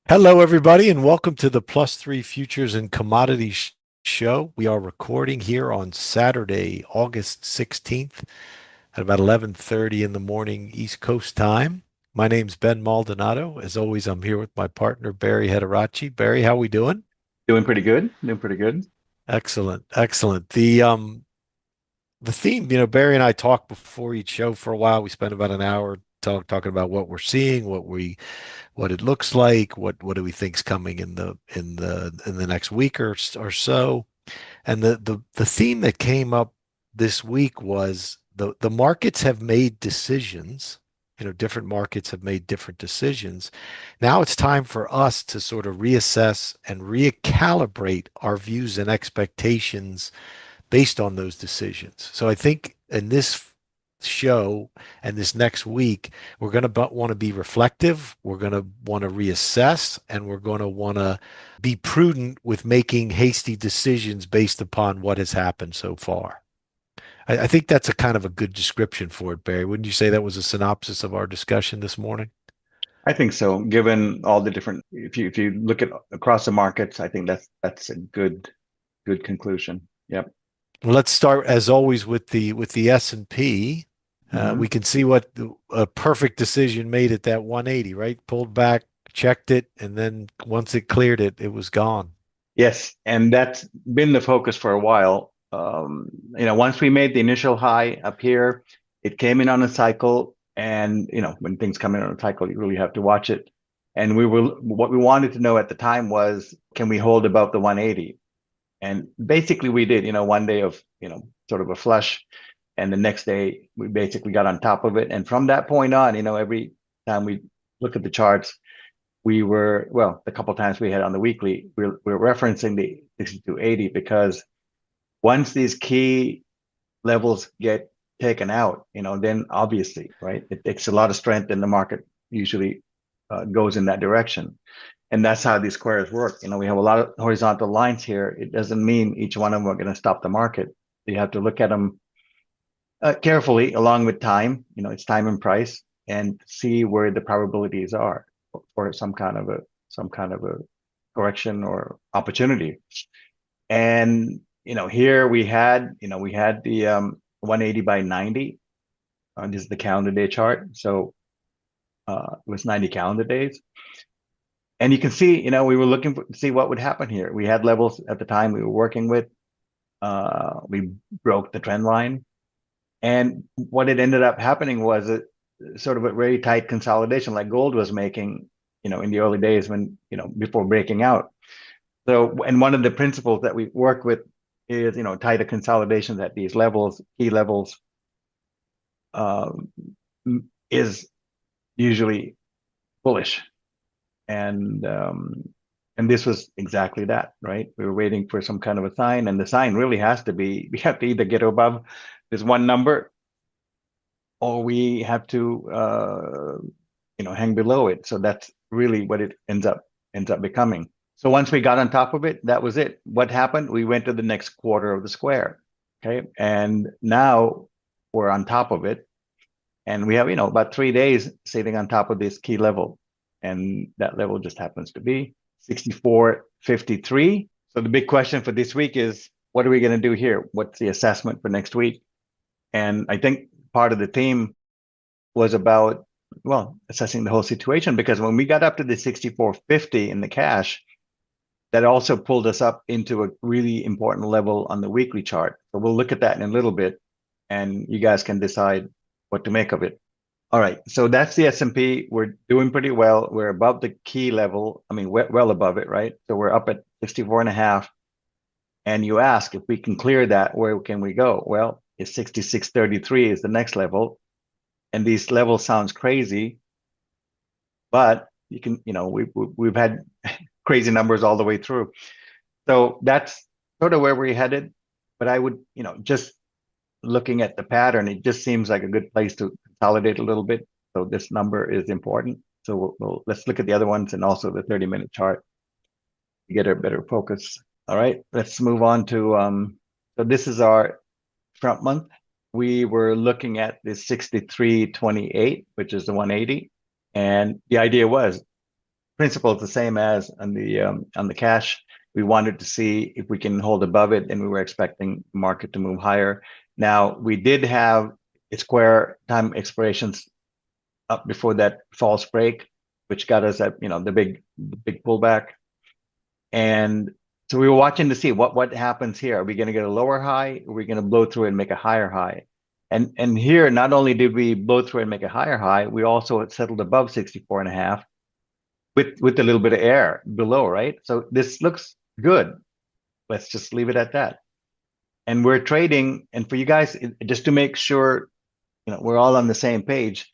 Hello, everybody, and welcome to the Plus Three Futures and Commodities Show. We are recording here on Saturday, August 16th at about 11:30 in the morning East Coast time. My name's Ben Maldonado. As always, I'm here with my partner, Barry Hederachi. Barry, how we doing? Doing pretty good. Doing pretty good. Excellent, excellent. The theme, Barry and I talked before each show for a while. We spent about an hour talking about what we're seeing, what it looks like, what do we think's coming in the next week or so. And the theme that came up this week was the markets have made decisions. Different markets have made different decisions. Now it's time for us to sort of reassess and recalibrate our views and expectations based on those decisions. So I think in this show and this next week, we're going to want to be reflective. We're going to want to reassess, and we're going to want to be prudent with making hasty decisions based upon what has happened so far. I think that's a kind of a good description for it, Barry. Wouldn't you say that was a synopsis of our discussion this morning? I think so. Given all the different, if you look at across the markets, I think that's a good conclusion. Yep. Well, let's start as always with the S&P. We hmm can see what a perfect decision made at that 180, right? Pulled back, checked it, and then once it cleared it, it was gone. Yes, and that's been the focus for a while. Once we made the initial high up here, it came in on a cycle, and when things come in on a cycle, you really have to watch it. And what we wanted to know at the time was, can we hold above the 180? And basically we did, one day of, sort of a flush. And the next day we basically got on top of it. And from that point on, every time we look at the charts, we were, well, the couple of times we had on the weekly, we're referencing the 6280 because once these key levels get taken out, then obviously, right, it takes a lot of strength and the market usually goes in that direction. And that's how these squares work. We have a lot of horizontal lines here. It doesn't mean each one of them are going to stop the market. You have to look at them carefully along with time. It's time and price, and see where the probabilities are for some kind of a correction or opportunity. And here we had the 180 by 90. This is the calendar day chart. So it was 90 calendar days. And you can see, we were looking to see what would happen here. We had levels at the time we were working with. We broke the trend line. And what it ended up happening was a sort of a very tight consolidation like gold was making, in the early days when, before breaking out. So, and one of the principles that we work with is, tighter consolidations at these levels, key levels, uh, is usually bullish. And this was exactly that, right? We were waiting for some kind of a sign, and the sign really has to be, we have to either get above this one number, or we have to hang below it. So that's really what it ends up becoming. So once we got on top of it, that was it. What happened? We went to the next quarter of the square. Okay. And now we're on top of it. And we have, about 3 days sitting on top of this key level. And that level just happens to be 64.53. So the big question for this week is, what are we going to do here? What's the assessment for next week? And I think part of the theme was about, well, assessing the whole situation, because when we got up to the 64.50 in the cash, that also pulled us up into a really important level on the weekly chart. So we'll look at that in a little bit, and you guys can decide what to make of it. All right, so that's the S&P. We're doing pretty well. We're above the key level. I mean, well above it, right? So we're up at 64 and a half. And you ask, if we can clear that, where can we go? Well, it's 66.33 is the next level. And these levels sounds crazy, but we've had crazy numbers all the way through. So that's sort of where we're headed. But I would, just looking at the pattern, it just seems like a good place to consolidate a little bit. So this number is important. So let's look at the other ones and also the 30-minute chart to get a better focus. All right, let's move on to, so this is our front month. We were looking at this 63.28, which is the 180. And the idea was principle is the same as on the cash. We wanted to see if we can hold above it, and we were expecting the market to move higher. Now we did have a square time expirations up before that false break, which got us at the big pullback. And so we were watching to see what happens here. Are we going to get a lower high? Are we going to blow through and make a higher high? And here, not only did we blow through and make a higher high, we also settled above 64 and a half with a little bit of air below, right? So this looks good. Let's just leave it at that. And we're trading, and for you guys, just to make sure we're all on the same page,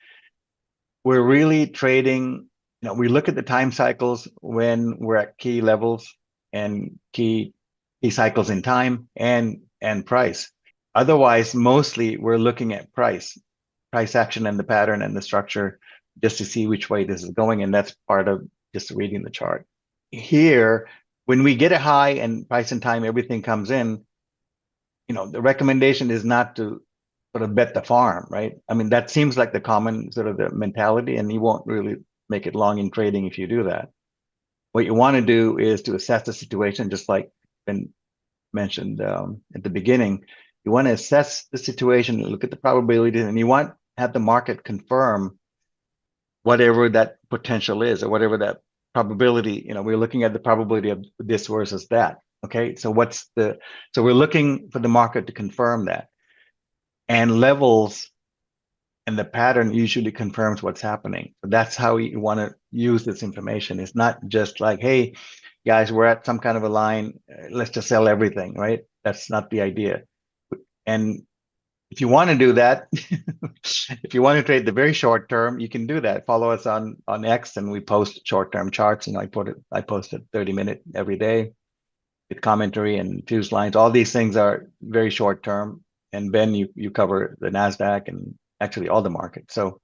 we're really trading. We look at the time cycles when we're at key levels and key cycles in time and price. Otherwise, mostly we're looking at price action and the pattern and the structure just to see which way this is going. And that's part of just reading the chart. Here, when we get a high and price and time, everything comes in, the recommendation is not to sort of bet the farm, right? I mean, that seems like the common sort of the mentality, and you won't really make it long in trading if you do that. What you want to do is to assess the situation, just like been mentioned at the beginning. You want to assess the situation, look at the probability, and you want to have the market confirm whatever that potential is, or whatever that probability. We're looking at the probability of this versus that. Okay, so so we're looking for the market to confirm that, and levels and the pattern usually confirms what's happening. So that's how you want to use this information. It's not just like, hey, guys, we're at some kind of a line, let's just sell everything, right? That's not the idea. And if you want to do that, if you want to trade the very short term, you can do that. Follow us on X, and we post short-term charts. I post a 30-minute every day with commentary and fuse lines. All these things are very short term. And Ben, you cover the NASDAQ and actually all the markets. So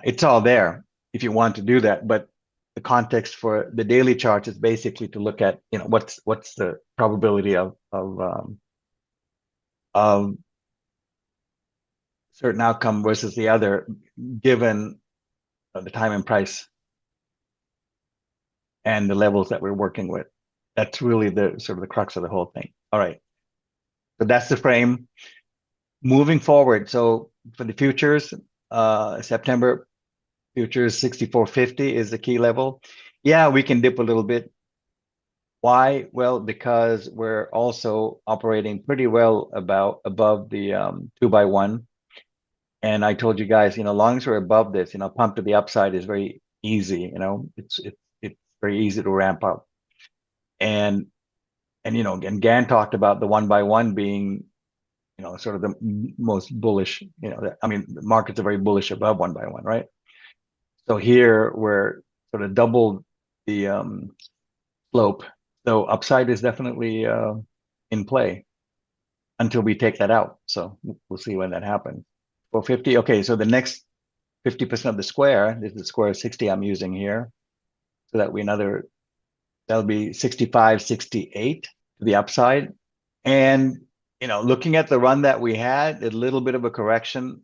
it's all there if you want to do that. But the context for the daily charts is basically to look at, what's the probability of certain outcome versus the other, given the time and price and the levels that we're working with. That's really the sort of the crux of the whole thing. All right. So that's the frame. Moving forward, so for the futures, September futures 64.50 is the key level. Yeah, we can dip a little bit. Why? Well, because we're also operating pretty well above the 2x1. And I told you guys, long as we're above this, pump to the upside is very easy. It's very easy to ramp up. And and Gann talked about the 1x1 being sort of the most bullish, the markets are very bullish above 1x1, right? So here we're sort of doubled the slope. So upside is definitely in play until we take that out. So we'll see when that happens. 450. Okay, so the next 50% of the square, this is the square 60 I'm using here. So that'll be 65, 68 to the upside. And looking at the run that we had, a little bit of a correction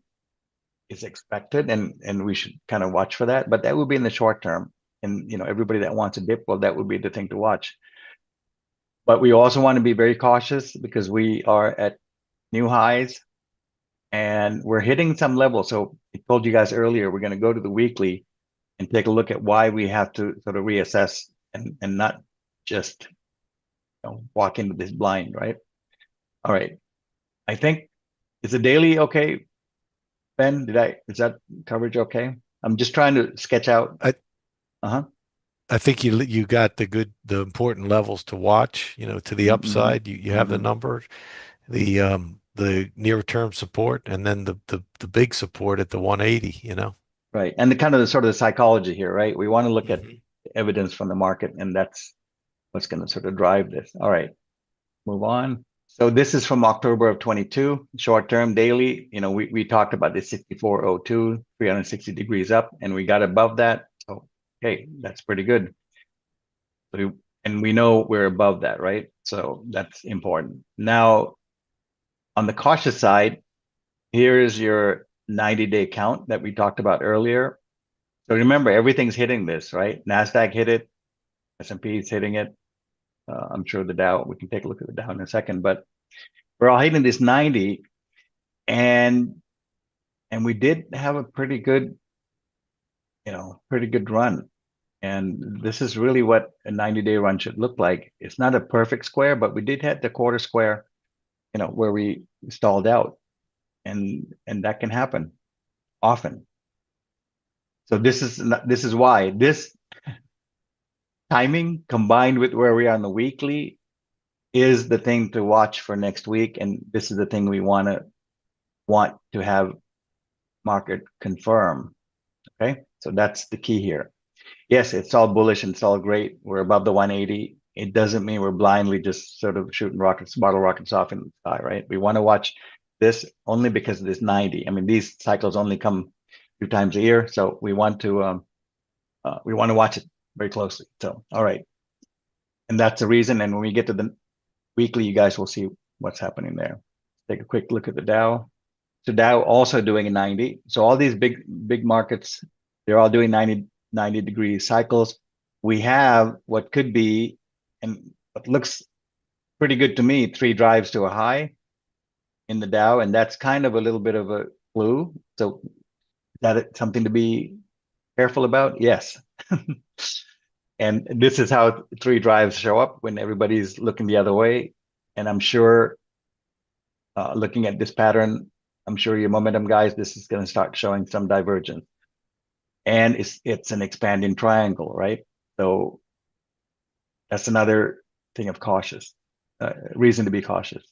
is expected, and we should kind of watch for that. But that would be in the short term. And everybody that wants a dip, well, that would be the thing to watch. But we also want to be very cautious because we are at new highs and we're hitting some levels. So I told you guys earlier, we're going to go to the weekly and take a look at why we have to sort of reassess and not just walk into this blind, right? All right. I think, is the daily okay, Ben? Is that coverage okay? I'm just trying to sketch out. Uh-huh. I think you got the important levels to watch, to the upside. You have the number, the near term support, and then the big support at the 180, Right. And the kind of the sort of the psychology here, right? We want to look at evidence from the market, and that's what's going to sort of drive this. All right. Move on. So this is from October of 22, short term daily. We talked about this 64.02, 360 degrees up, and we got above that. So, okay, that's pretty good. And we know we're above that, right? So that's important. Now, on the cautious side, here is your 90-day count that we talked about earlier. So remember, everything's hitting this, right? NASDAQ hit it, S&P is hitting it. I'm sure the Dow, we can take a look at the Dow in a second, but we're all hitting this 90, and we did have a pretty good run. And this is really what a 90-day run should look like. It's not a perfect square, but we did hit the quarter square, where we stalled out, and that can happen often. So this is why this timing combined with where we are on the weekly is the thing to watch for next week, and this is the thing we want to have market confirm. Okay, so that's the key here. Yes, it's all bullish and it's all great. We're above the 180. It doesn't mean we're blindly just sort of shooting rockets, bottle rockets off in the sky, right? We want to watch this only because of this 90. I mean, these cycles only come 2 times a year, so we want to watch it very closely. So, all right, and that's the reason. And when we get to the weekly, you guys will see what's happening there. Take a quick look at the Dow. So Dow also doing a 90. So all these big markets, they're all doing 90-degree cycles. We have what could be, and what looks pretty good to me, 3 drives to a high in the Dow, and that's kind of a little bit of a clue. So that something to be careful about? Yes. And this is how 3 drives show up when everybody's looking the other way. And I'm sure, looking at this pattern, I'm sure your momentum guys, this is going to start showing some divergence. And it's an expanding triangle, right? So that's another thing of reason to be cautious.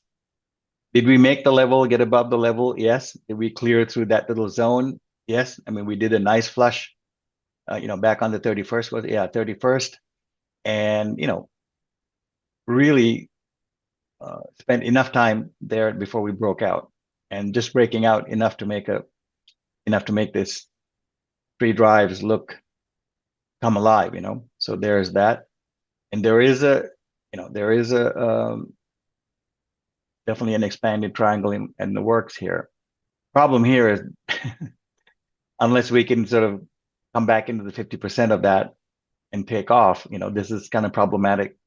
Did we make the level, get above the level? Yes. Did we clear through that little zone? Yes. I mean, we did a nice flush, back on the 31st 31st. And, really spent enough time there before we broke out, and just breaking out enough to make this 3 drives come alive, So there's that. And there is definitely an expanded triangle in the works here. Problem here is unless we can sort of come back into the 50% of that and take off, this is kind of problematic.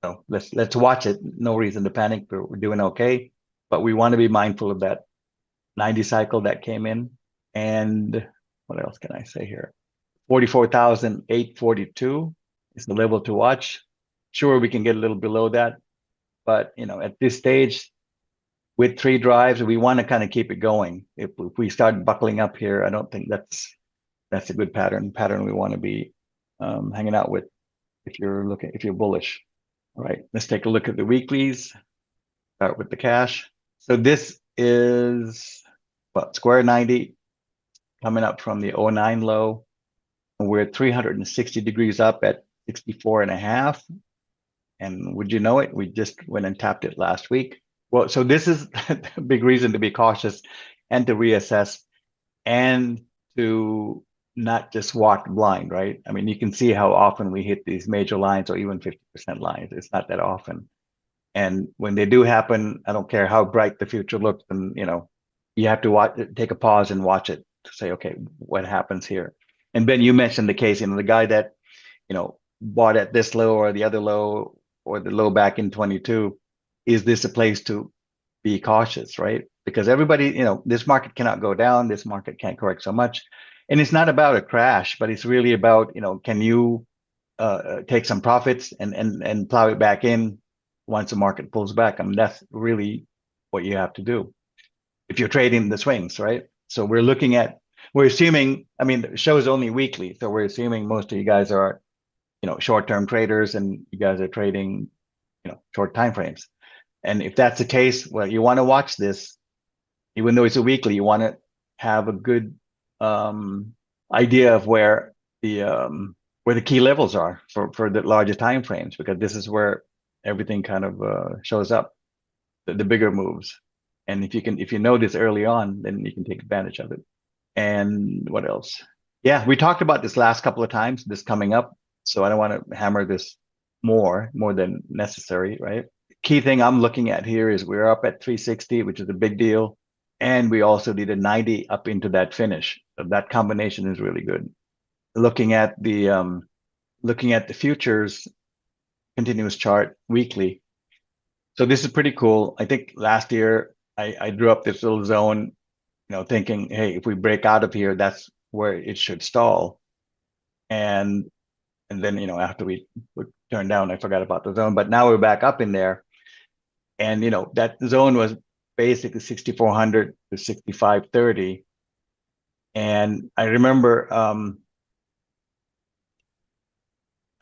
So let's watch it. No reason to panic. We're doing okay, but we want to be mindful of that 90 cycle that came in. And what else can I say here? 44,842 is the level to watch. Sure, we can get a little below that, but at this stage, with 3 drives, we want to kind of keep it going. If we start buckling up here, I don't think that's a good pattern we want to be hanging out with if you're bullish. All right, let's take a look at the weeklies. Start with the cash. So this is square 90 coming up from the 09 low. We're 360 degrees up at 64.5. And would you know it? We just went and tapped it last week. Well, so this is a big reason to be cautious and to reassess and to not just walk blind, right? I mean, you can see how often we hit these major lines or even 50% lines. It's not that often. And when they do happen, I don't care how bright the future looks, and you have to take a pause and watch it to say, okay, what happens here? And Ben, you mentioned the case, the guy that, bought at this low or the other low or the low back in 22. Is this a place to be cautious, right? Because everybody, this market cannot go down. This market can't correct so much. And it's not about a crash, but it's really about, can you take some profits and plow it back in once the market pulls back? I mean, that's really what you have to do if you're trading the swings, right? So we're assuming, I mean, the show is only weekly. So we're assuming most of you guys are, short-term traders, and you guys are trading, short time frames. And if that's the case, well, you want to watch this, even though it's a weekly, you want to have a good idea of where the key levels are for the larger time frames, because this is where everything kind of shows up, the bigger moves. And if you know this early on, then you can take advantage of it. And what else? Yeah, we talked about this last couple of times, this coming up. So I don't want to hammer this more than necessary, right? Key thing I'm looking at here is we're up at 360, which is a big deal. And we also did a 90 up into that finish. So that combination is really good. looking at the futures continuous chart weekly. So this is pretty cool. I think last year I drew up this little zone, thinking, hey, if we break out of here, that's where it should stall. And then, after we turned down, I forgot about the zone. But now we're back up in there. And that zone was basically 6,400 to 6,530. And I remember I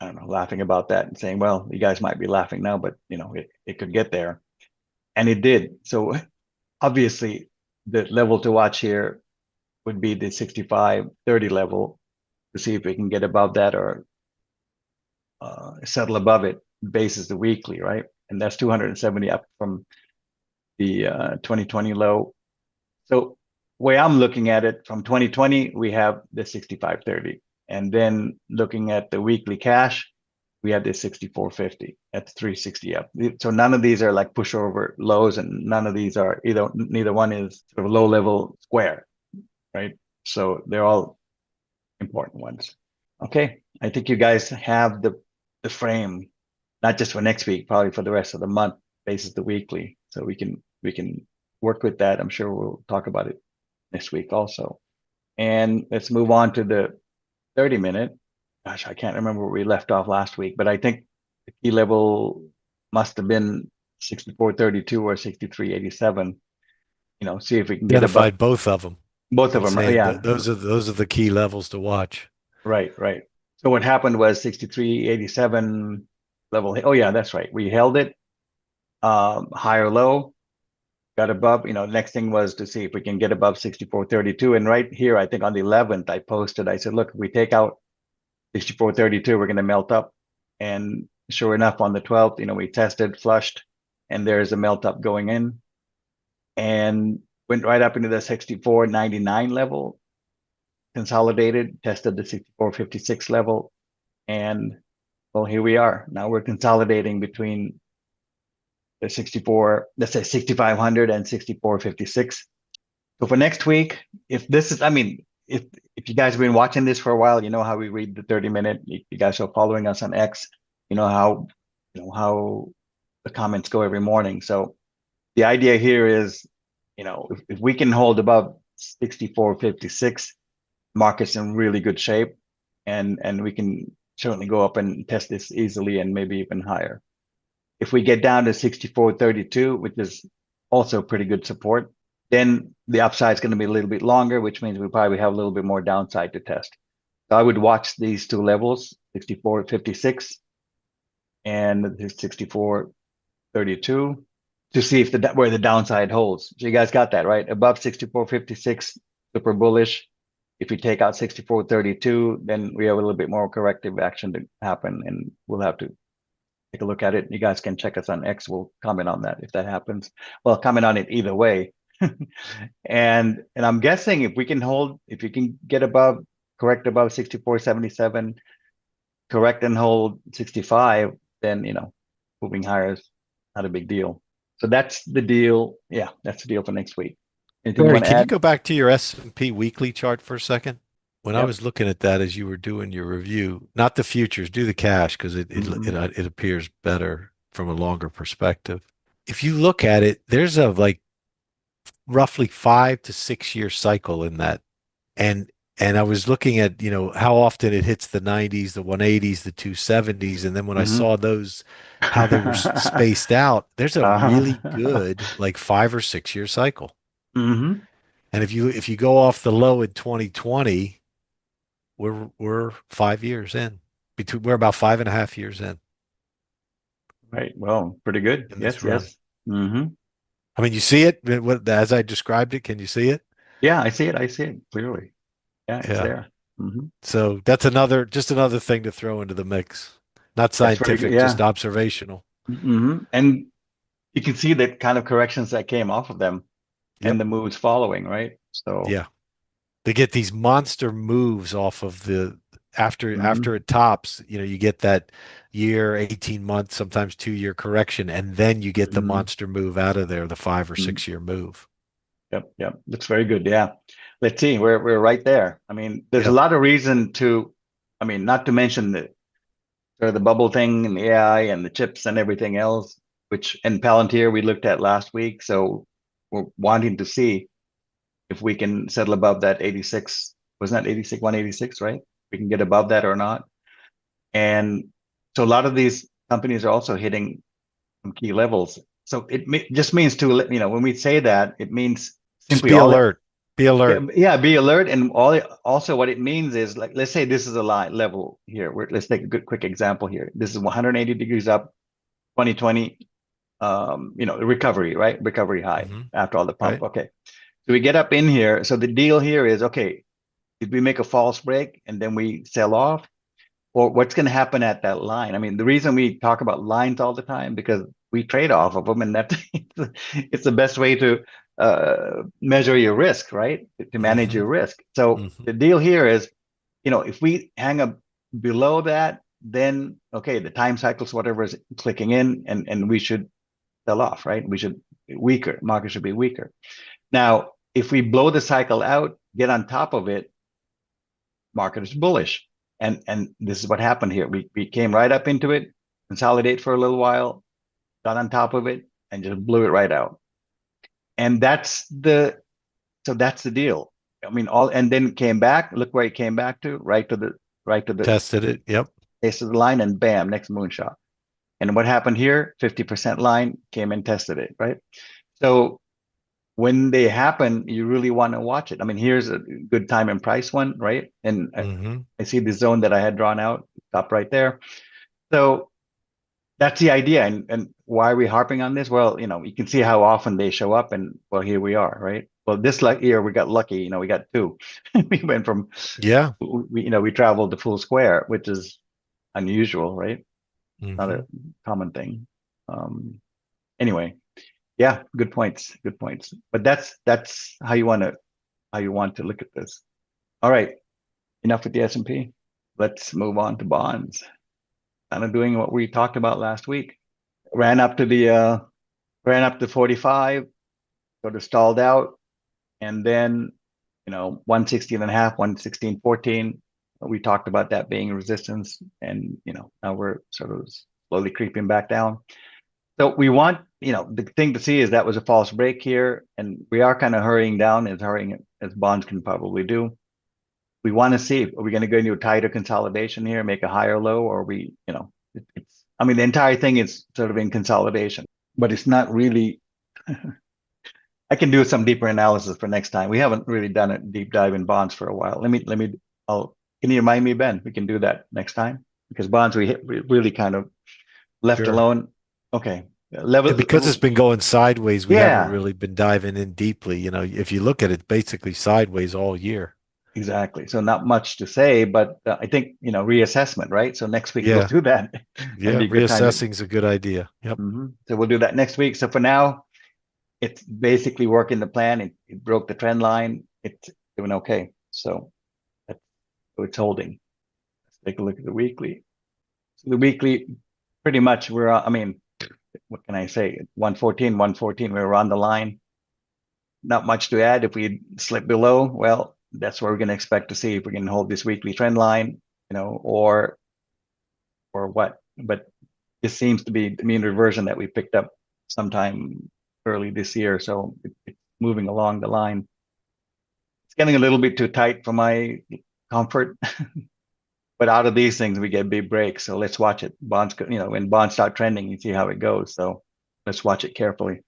don't know, laughing about that and saying, well, you guys might be laughing now, but it could get there. And it did. So obviously the level to watch here would be the 65.30 level to see if we can get above that or settle above it basis the weekly, right? And that's 270 up from the 2020 low. So way I'm looking at it from 2020, we have the 65.30. And then looking at the weekly cash, we have this 64.50. That's 360 up. So none of these are like pushover lows, and none of these are neither one is sort of low level square, right? So they're all important ones. Okay, I think you guys have the frame, not just for next week, probably for the rest of the month, basis the weekly. So we can work with that. I'm sure we'll talk about it next week also. And let's move on to the 30-minute. Gosh, I can't remember where we left off last week, but I think the key level must have been 64.32 or 63.87. See if we can get above Identified both of them both of and them. saying Yeah, those are the key levels to watch. right, right. So what happened was 63.87 level. Oh yeah, that's right. We held it higher low, got above. Next thing was to see if we can get above 64.32. And right here, I think on the 11th, I posted, I said, look, if we take out 64.32, we're going to melt up. And sure enough, on the 12th, we tested, flushed, and there's a melt up going in and went right up into the 64.99 level, consolidated, tested the 64.56 level. And well, here we are. Now we're consolidating between the 64, let's say 6,500 and 64.56. So for next week, if this is, I mean, if you guys have been watching this for a while, you know how we read the 30-minute. You guys are following us on X. You know how the comments go every morning. So the idea here is, if we can hold above 64.56, market's in really good shape, and we can certainly go up and test this easily and maybe even higher. If we get down to 64.32, which is also pretty good support, then the upside is going to be a little bit longer, which means we probably have a little bit more downside to test. So I would watch these two levels, 64.56 and 64.32, to see if where the downside holds. So you guys got that, right? Above 64.56, super bullish. If we take out 64.32, then we have a little bit more corrective action to happen, and we'll have to take a look at it. You guys can check us on X. We'll comment on that if that happens. Well, comment on it either way. And I'm guessing if you can get above, correct above 64.77, correct and hold 65, then moving higher is not a big deal. So that's the deal. Yeah, that's the deal for next week. Anything you Barry, want to can you add? go back to your S&P weekly chart for a second? When I Yep. was looking at that as you were doing your review, not the futures, do the cash because Mm-hmm. it appears better from a longer perspective. If you look at it, there's a like roughly 5 to 6 year cycle in that. And and I was looking at, how often it hits the 90s, the 180s, the 270s, and then when I Mm-hmm. saw those how they were spaced out, there's a really good like 5 or 6 year cycle. Mm-hmm. And if you go off the low in 2020, we're 5 years in. We're about 5.5 years Right. Well, pretty good. in this Yes, run. yes. Mm-hmm. I mean, you see it as I described it. Can you see it? Yeah, I see it. I see it clearly. Yeah, it's Yeah. there. Mm-hmm. So that's just another thing to throw into the mix. Not That's very good. scientific, just Yeah. observational. Mm-hmm. And you can see the kind of corrections that came off of them and Yep. the moves following, right? So, Yeah. They get these monster moves off of the mm-hmm. after it tops, you get that year, 18 months, sometimes 2 year correction, and then you get the Mm-hmm. monster move out of there, the 5 or 6 year move. Yep, yep. Looks very good. Yeah. Let's see. We're right there. I mean, there's a Yep. lot of reason to. I mean, not to mention the sort of the bubble thing and the AI and the chips and everything else, which and Palantir we looked at last week. So we're wanting to see if we can settle above that 86. Wasn't that 86, 186, right? We can get above that or not. And so a lot of these companies are also hitting some key levels. So just means to, when we say that, it means Just simply be all it, alert. Be alert. yeah, be alert. And also what it means is like, let's say this is a line level here. Let's take a good quick example here. This is 180 degrees up, 2020, recovery, right? Recovery high Hmm. after all the pump. Right. Okay. So we get up in here. So the deal here is, okay, did we make a false break and then we sell off? Or what's going to happen at that line? I mean, the reason we talk about lines all the time because we trade off of them, and that it's the best way to measure your risk, right? To manage Hmm. your risk. So Hmm. the deal here is, if we hang up below that, then okay, the time cycles, whatever is clicking in, and we should sell off, right? We should be weaker. Market should be weaker. Now, if we blow the cycle out, get on top of it, market is bullish. And this is what happened here. We came right up into it, consolidate for a little while, got on top of it, and just blew it right out. And that's the deal. I mean, all and then came back. Look where it came back to, right to the Tested it. Yep. base of the line, and bam, next moonshot. And what happened here? 50% line came and tested it, right? So when they happen, you really want to watch it. I mean, here's a good time and price one, right? And Hmm. I see the zone that I had drawn out, top right there. So that's the idea. And why are we harping on this? Well, you can see how often they show up, and well, here we are, right? Well, this year we got lucky. We got two. We went from Yeah. we traveled the full square, which is unusual, right? Not Hmm. a common thing. Um, anyway, yeah, good points, good points. But that's how you want to look at this. All right, enough with the S&P. Let's move on to bonds. Kind of doing what we talked about last week. Ran up to the ran up to 45, sort of stalled out, and then 116 and a half, 116.14. We talked about that being resistance, and now we're sort of slowly creeping back down. So we want, the thing to see is that was a false break here, and we are kind of hurrying down, as hurrying as bonds can probably do. We want to see, are we going to go into a tighter consolidation here, make a higher low, or I mean, the entire thing is sort of in consolidation, but it's not really. I can do some deeper analysis for next time. We haven't really done a deep dive in bonds for a while. Can you remind me, Ben? We can do that next time because bonds we really kind of left Sure. alone. Okay. And because it's been going sideways, we haven't Yeah, really been diving in deeply. If you look at it, basically sideways all year. exactly. So not much to say, but I think, reassessment, right? So next week we'll Yeah. do that and Yeah. be a good time to. Reassessing is a good idea. Yep. So we'll do that next week. So for now, it's basically working the plan. It broke the trend line. It's doing okay. So it's holding. Let's take a look at the weekly. So the weekly, pretty much I mean, what can I say? 114, 114, we're on the line. Not much to add. If we slip below, well, that's what we're going to expect to see if we can hold this weekly trend line, or what. But this seems to be the mean reversion that we picked up sometime early this year. So it's moving along the line. It's getting a little bit too tight for my comfort. But out of these things, we get big breaks. So let's watch it. Bonds, when bonds start trending, you see how it goes. So let's watch it carefully.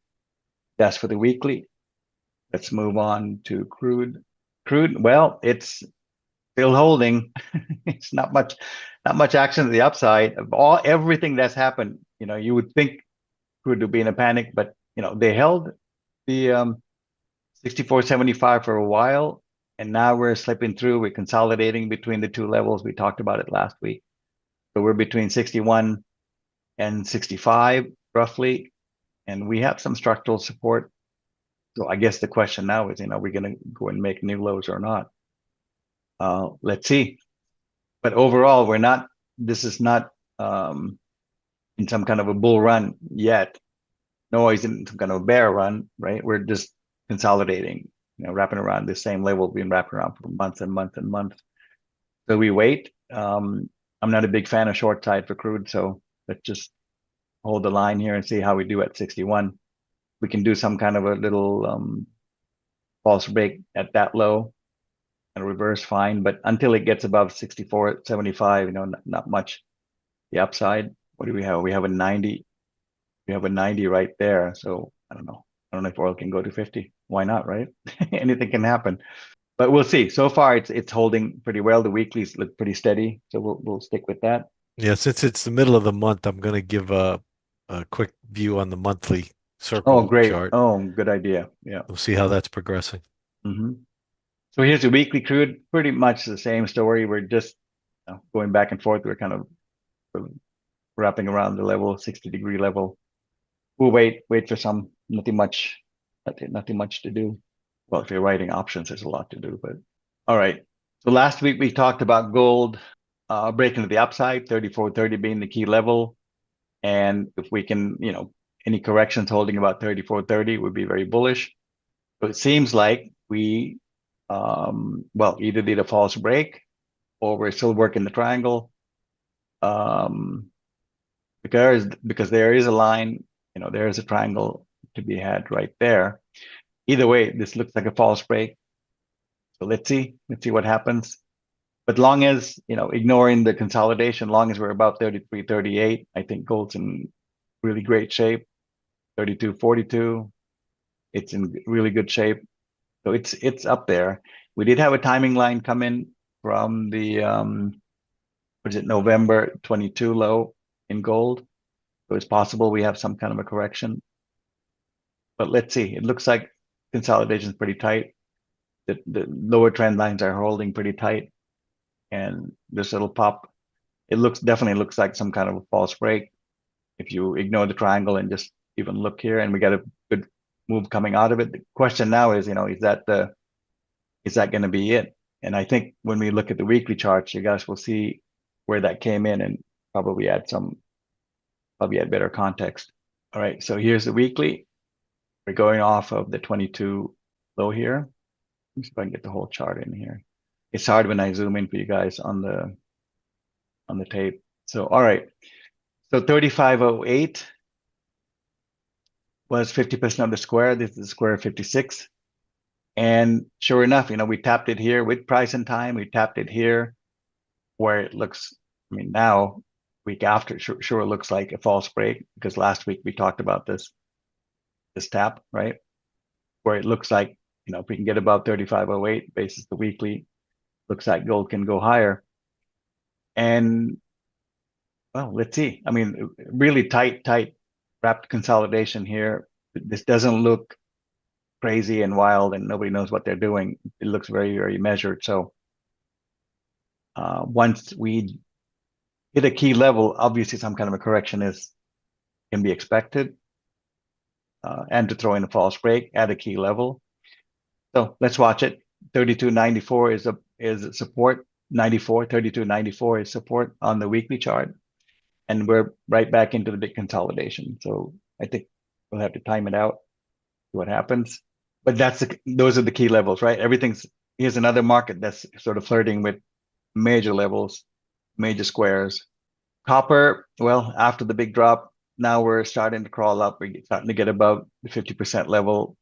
That's for the weekly. Let's move on to crude. Crude, well, it's still holding. It's not much action to the upside. Of everything that's happened, you would think crude would be in a panic, but they held the 64.75 for a while, and now we're slipping through. We're consolidating between the two levels. We talked about it last week. So we're between 61 and 65 roughly, and we have some structural support. So I guess the question now is, are we going to go and make new lows or not? Let's see. But overall, this is not in some kind of a bull run yet. No, he's in some kind of a bear run, right? We're just consolidating, wrapping around the same level, being wrapped around for months and months and months. So we wait. I'm not a big fan of short side for crude, so let's just hold the line here and see how we do at 61. We can do some kind of a little false break at that low and reverse fine, but until it gets above 64.75, not much the upside. What do we have? We have a 90. We have a 90 right there. So I don't know. I don't know if oil can go to 50. Why not, right? Anything can happen. But we'll see. So far, it's holding pretty well. The weeklies look pretty steady, so we'll stick with that. Yeah, since it's the middle of the month, I'm going to give a quick view on the monthly Oh, circle great. chart. Oh, good idea. Yeah. We'll see how that's progressing. hmm So here's the weekly crude. Pretty much the same story. We're just going back and forth. We're kind of wrapping around the level, 60-degree level. We'll wait for some. Nothing much to do. Well, if you're writing options, there's a lot to do. But all right. So last week we talked about gold breaking to the upside, 34.30 being the key level. And if we can, any corrections holding about 34.30 would be very bullish. So it seems like we, either did a false break or we're still working the triangle. Um, because there is a line, there is a triangle to be had right there. Either way, this looks like a false break. So let's see what happens. But long as, ignoring the consolidation, long as we're about 33, 38, I think gold's in really great shape. 32.42, it's in really good shape. So it's up there. We did have a timing line come in from the was it November 22 low in gold. So it's possible we have some kind of a correction. But let's see. It looks like consolidation is pretty tight. The lower trend lines are holding pretty tight. And this little pop, it definitely looks like some kind of a false break. If you ignore the triangle and just even look here, and we got a good move coming out of it. The question now is, is that going to be it? And I think when we look at the weekly charts, you guys will see where that came in and probably add better context. All right, so here's the weekly. We're going off of the 22 low here. Let me see if I can get the whole chart in here. It's hard when I zoom in for you guys on the tape. So all right, so 35.08 was 50% of the square. This is the square of 56. And sure enough, we tapped it here with price and time. We tapped it here where it looks, now week after, sure looks like a false break because last week we talked about this tap, right? Where it looks like, if we can get above 35.08 basis the weekly, looks like gold can go higher. And well, let's see. Really tight wrapped consolidation here. This doesn't look crazy and wild and nobody knows what they're doing. It looks very, very measured. So once we hit a key level, obviously some kind of a correction can be expected, and to throw in a false break at a key level. So let's watch it. 32.94 is a support. 32.94 is support on the weekly chart, and we're right back into the big consolidation. So I think we'll have to time it out, see what happens. But those are the key levels, right? Here's another market that's sort of flirting with major levels, major squares. Copper, well, after the big drop, now we're starting to crawl up. We're starting to get above the 50% level.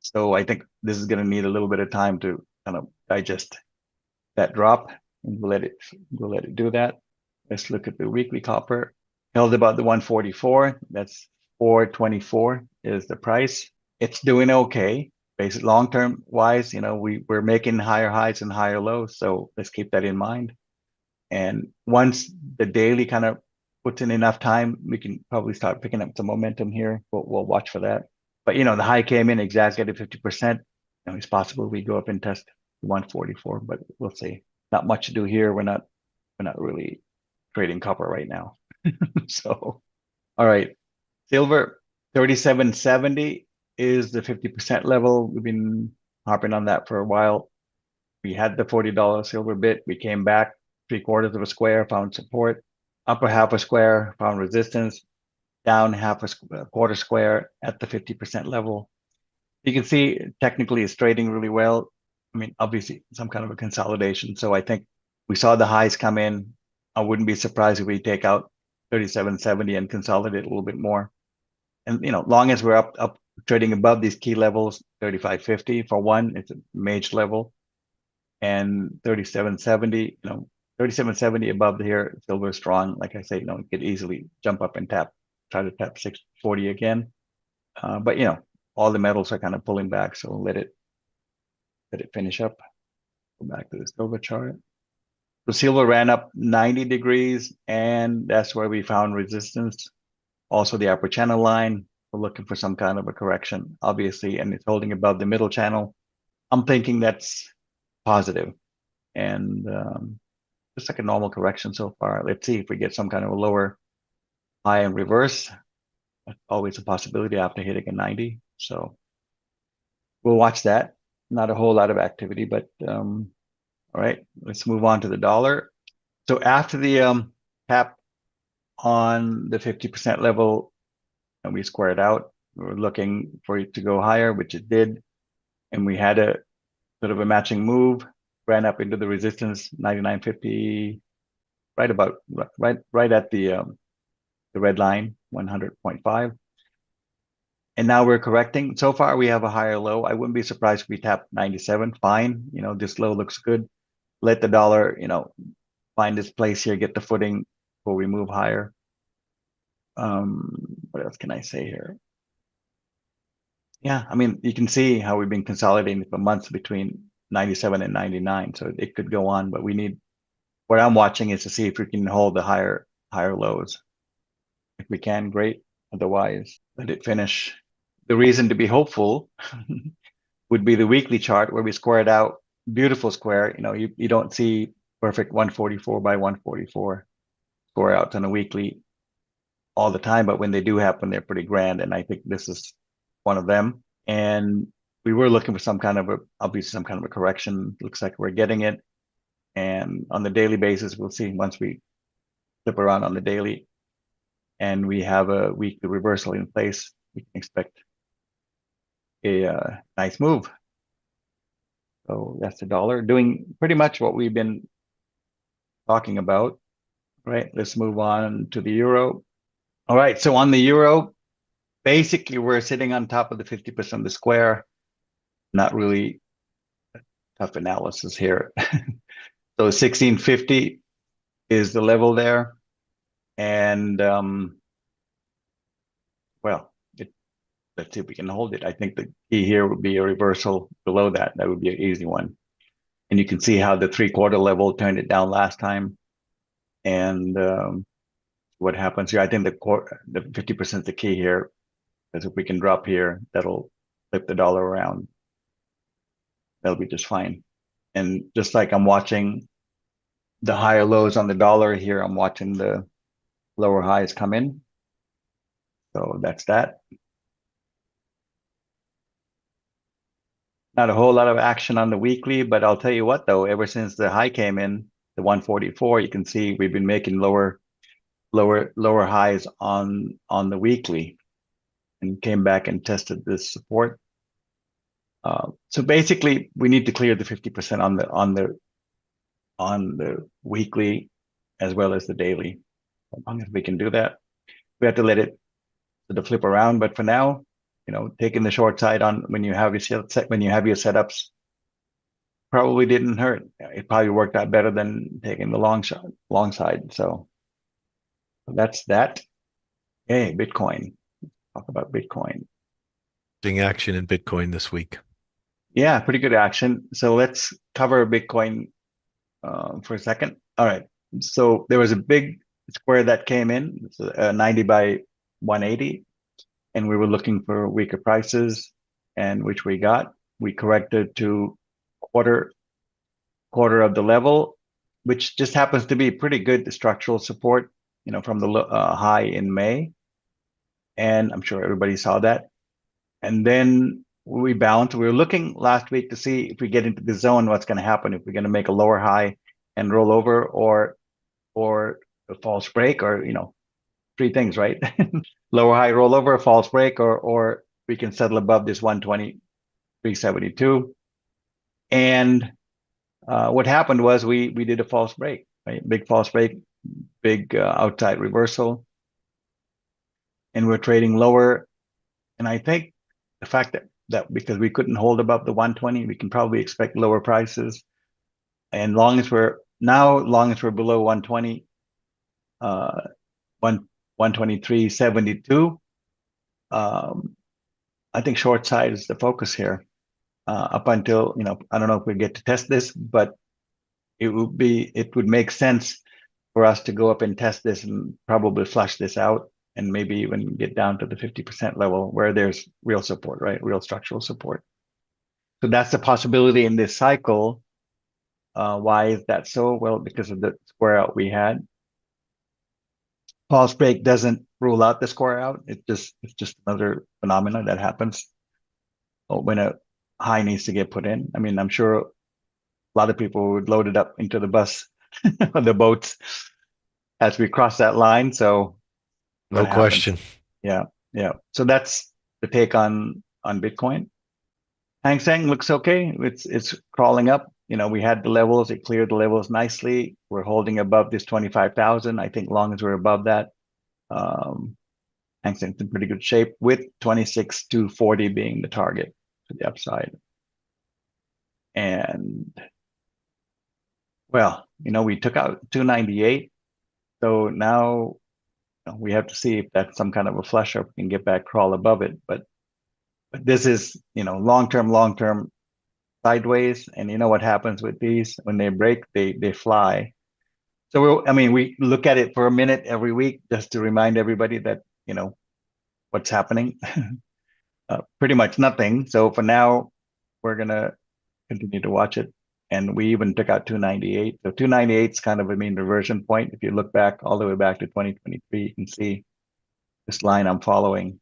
So I think this is going to need a little bit of time to kind of digest that drop, and we'll let it do that. Let's look at the weekly copper. Held about the 144. That's 424 is the price. It's doing okay. Basic long-term wise, we're making higher highs and higher lows. So let's keep that in mind. And once the daily kind of puts in enough time, we can probably start picking up some momentum here. We'll watch for that. But the high came in exactly at 50%. It's possible we go up and test 144, but we'll see. Not much to do here. We're not really trading copper right now. So, all right. Silver, 37.70 is the 50% level. We've been harping on that for a while. We had the $40 silver bit. We came back 3/4 of a square, found support. Upper half a square, found resistance. Down half a quarter square at the 50% level. You can see technically it's trading really well. Obviously some kind of a consolidation. So I think We saw the highs come in. I wouldn't be surprised if we take out 3770 and consolidate a little bit more. And long as we're up trading above these key levels, 3550 for one, it's a major level, and 3770, 3770 above here, silver is strong. Like I say, it could easily jump up and try to tap 640 again. But all the metals are kind of pulling back, so let it finish up. Go back to the silver chart. So silver ran up 90 degrees, and that's where we found resistance. Also, the upper channel line. We're looking for some kind of a correction, obviously, and it's holding above the middle channel. I'm thinking that's positive, and just like a normal correction so far. Let's see if we get some kind of a lower high in reverse. That's always a possibility after hitting a 90. So we'll watch that. Not a whole lot of activity, but all right, let's move on to the dollar. So after the tap on the 50% level, and we squared out, we were looking for it to go higher, which it did, and we had a sort of a matching move, ran up into the resistance 99.50, right at the red line, 100.5. And now we're correcting. So far, we have a higher low. I wouldn't be surprised if we tap 97. Fine. This low looks good. Let the dollar, find its place here, get the footing before we move higher. What else can I say here? Yeah, I mean, you can see how we've been consolidating for months between 97 and 99. So it could go on, but what I'm watching is to see if we can hold the higher lows. If we can, great. Otherwise, let it finish. The reason to be hopeful would be the weekly chart where we square it out. Beautiful square. You don't see perfect 144 by 144 square outs on a weekly all the time, but when they do happen, they're pretty grand. And I think this is one of them. And we were looking for obviously some kind of a correction. Looks like we're getting it. And on the daily basis, we'll see once we flip around on the daily and we have a weekly reversal in place, we can expect a nice move. So that's the dollar doing pretty much what we've been talking about. Right, let's move on to the euro. All right, so on the euro, basically we're sitting on top of the 50% of the square. Not really tough analysis here. So 1650 is the level there. And well, let's see if we can hold it. I think the key here would be a reversal below that. That would be an easy one. And you can see how the 3/4 level turned it down last time. And what happens here, I think the 50% is the key here, because if we can drop here, that'll flip the dollar around. That'll be just fine. And just like I'm watching the higher lows on the dollar here, I'm watching the lower highs come in. So that's that. Not a whole lot of action on the weekly, but I'll tell you what though, ever since the high came in, the 144, you can see we've been making lower highs on the weekly, and came back and tested this support. So basically, we need to clear the 50% on the weekly as well as the daily. As long as we can do that, we have to let it sort of flip around. But for now, taking the short side on when you have your setups probably didn't hurt. It probably worked out better than taking the long side. So that's that. Hey, Bitcoin. Talk about Bitcoin. Seeing action in Bitcoin this week. Yeah, pretty good action. So let's cover Bitcoin for a second. All right. So there was a big square that came in, it's 90 by 180, and we were looking for weaker prices, and which we got. We corrected to quarter of the level, which just happens to be pretty good structural support, from the high in May. And I'm sure everybody saw that. And then we bounced. We were looking last week to see if we get into the zone, what's going to happen, if we're going to make a lower high and roll over, or a false break, or three things, right? Lower high, roll over, false break, or we can settle above this 120, 372. And What happened was we did a false break, right? Big false break, big outside reversal, and we're trading lower. And I think the fact that because we couldn't hold above the 120, we can probably expect lower prices. And long as we're below 120, uh, 123.72, I think short side is the focus here. Up until, I don't know if we get to test this, but it would make sense for us to go up and test this and probably flush this out and maybe even get down to the 50% level where there's real support, right? Real structural support. So that's the possibility in this cycle. Why is that so? Well, because of the square out we had. False break doesn't rule out the square out. It's just another phenomenon that happens when a high needs to get put in. I mean, I'm sure a lot of people would load it up into the bus or the boats as we cross that line. So what No happens? question. Yeah, yeah. So that's the take on Bitcoin. Hang Seng looks okay. It's crawling up. We had the levels. It cleared the levels nicely. We're holding above this 25,000. I think long as we're above that, Hang Seng's in pretty good shape with 26,240 being the target to the upside. And well, we took out 298. So now we have to see if that's some kind of a flush or if we can get back crawl above it. But this is, long term sideways. And you know what happens with these when they break, they fly. So we look at it for a minute every week just to remind everybody that, what's happening. Pretty much nothing. So for now, we're gonna continue to watch it. And we even took out 298. So 298 is kind of a mean reversion point. If you look back all the way back to 2023, you can see this line I'm following.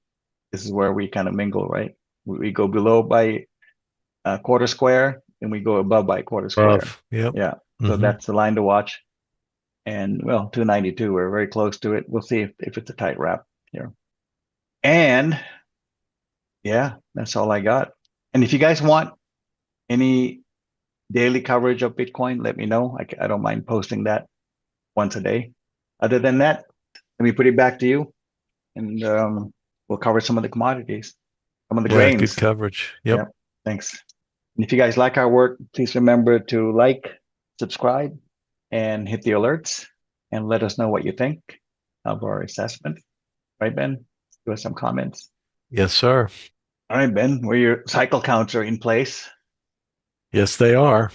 This is where we kind of mingle, right? We go below by a quarter square and we go above by a quarter square. Rough. Yep. Yeah. So Hmm. that's the line to watch. And well, 292, we're very close to it. We'll see if it's a tight wrap here. And yeah, that's all I got. And if you guys want any daily coverage of Bitcoin, let me know. I don't mind posting that once a day. Other than that, let me put it back to you and we'll cover some of the commodities, some of the Yeah, good grains. coverage. Yep. Yeah, thanks. And if you guys like our work, please remember to like, subscribe, and hit the alerts and let us know what you think of our assessment. Right, Ben? Give us some comments. Yes, sir. All right, Ben, where your cycle counts are in place. Yes, they are.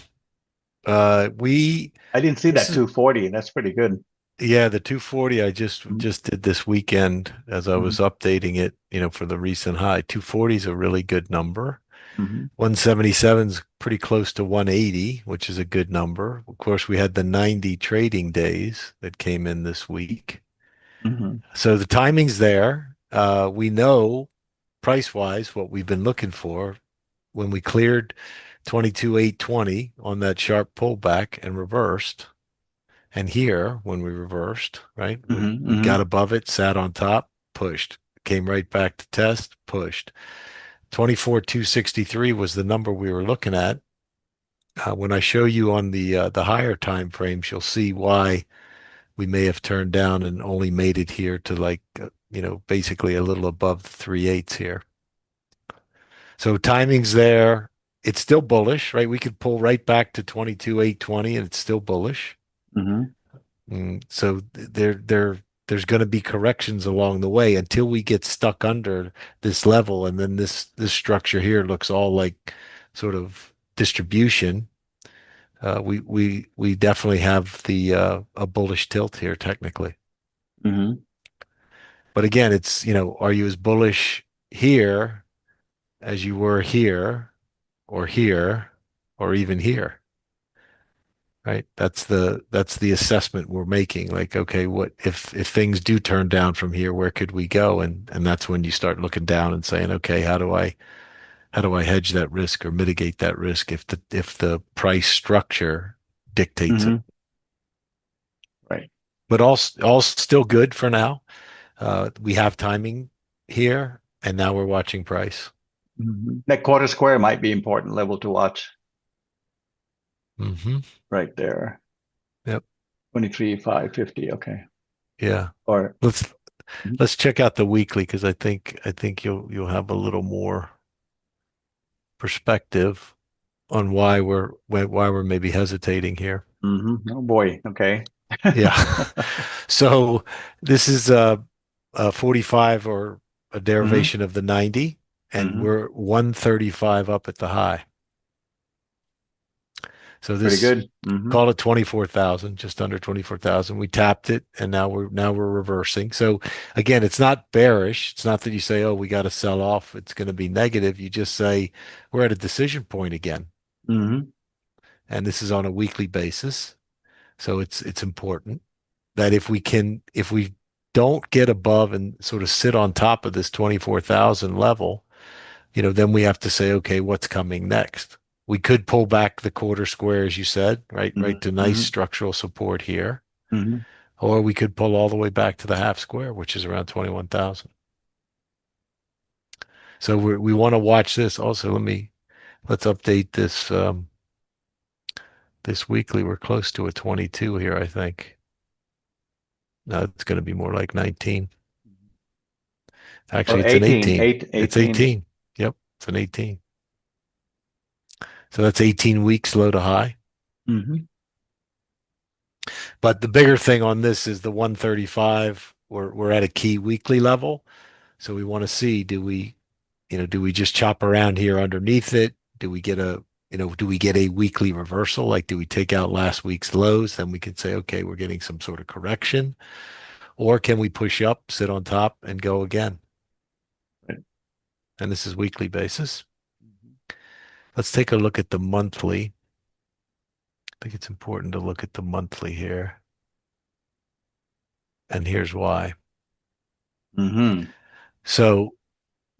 We I didn't see this that is 240. That's pretty good. Yeah, the 240 I Mm-hmm. just did this weekend as I was updating it, for the recent high. 240 is a really good number. Mm-hmm. 177 is pretty close to 180, which is a good number. Of course, we had the 90 trading days that came in this week. Mm-hmm. So the timing's there. We know price-wise what we've been looking for when we cleared 22,820 on that sharp pullback and reversed. And here, when we reversed, right, Mm-hmm. we Mm-hmm. got above it, sat on top, pushed, came right back to test, pushed. 24,263 was the number we were looking at. When I show you on the higher time frames, you'll see why we may have turned down and only made it here to basically a little above the 3/8 here. So timing's there. It's still bullish, right? We could pull right back to 22,820 and it's still bullish. Mm-hmm. So there's going to be corrections along the way until we get stuck under this level, and then this structure here looks all like sort of distribution. We definitely have the a bullish tilt here technically. Mm-hmm. But again, it's are you as bullish here as you were here, or even here? Right? That's the assessment we're making. Like, okay, what if things do turn down from here, where could we go? And that's when you start looking down and saying, okay, how do I hedge that risk or mitigate that risk if the price structure dictates it? Mm-hmm. Right. But all still good for now. We have timing here, and now we're watching price. Mm-hmm. That quarter square might be important level to watch. Mm-hmm. right there. Yep. 23,550. Okay. Yeah. Or Let's mhm, let's check out the weekly because I think you'll have a little more perspective on why we're maybe hesitating here. oh boy. Okay. Yeah. So this is a 45 or a hmm derivation of the 90, and hmm we're 135 up at the high. So Pretty this good. call it 24,000, just under 24,000. We tapped it and now we're reversing. So again, it's not bearish. It's not that you say, "Oh, we got to sell off. It's going to be negative." You just say, "We're at a decision point again." hmm And this is on a weekly basis. So it's important that if we don't get above and sort of sit on top of this 24,000 level, then we have to say, okay, what's coming next? We could pull back the quarter square, as you said, right to nice hmm structural support here, hmm or we could pull all the way back to the half square, which is around 21,000. So we want to watch this. Also, let's update this weekly. We're close to a 22 here, I think. No, it's going to be more like 19. Or Actually, it's an 18, 18. eight, It's 18. 18. Yep, it's an 18. So that's 18 weeks low to high. hmm But the bigger thing on this is the 135. We're at a key weekly level. So we want to see, do we just chop around here underneath it? Do we get a weekly reversal? Like, do we take out last week's lows? Then we can say, okay, we're getting some sort of correction. Or can we push up, sit on top, and go again? Right. And this is weekly basis. Let's take a look at the monthly. I think it's important to look at the monthly here. And here's why. hmm So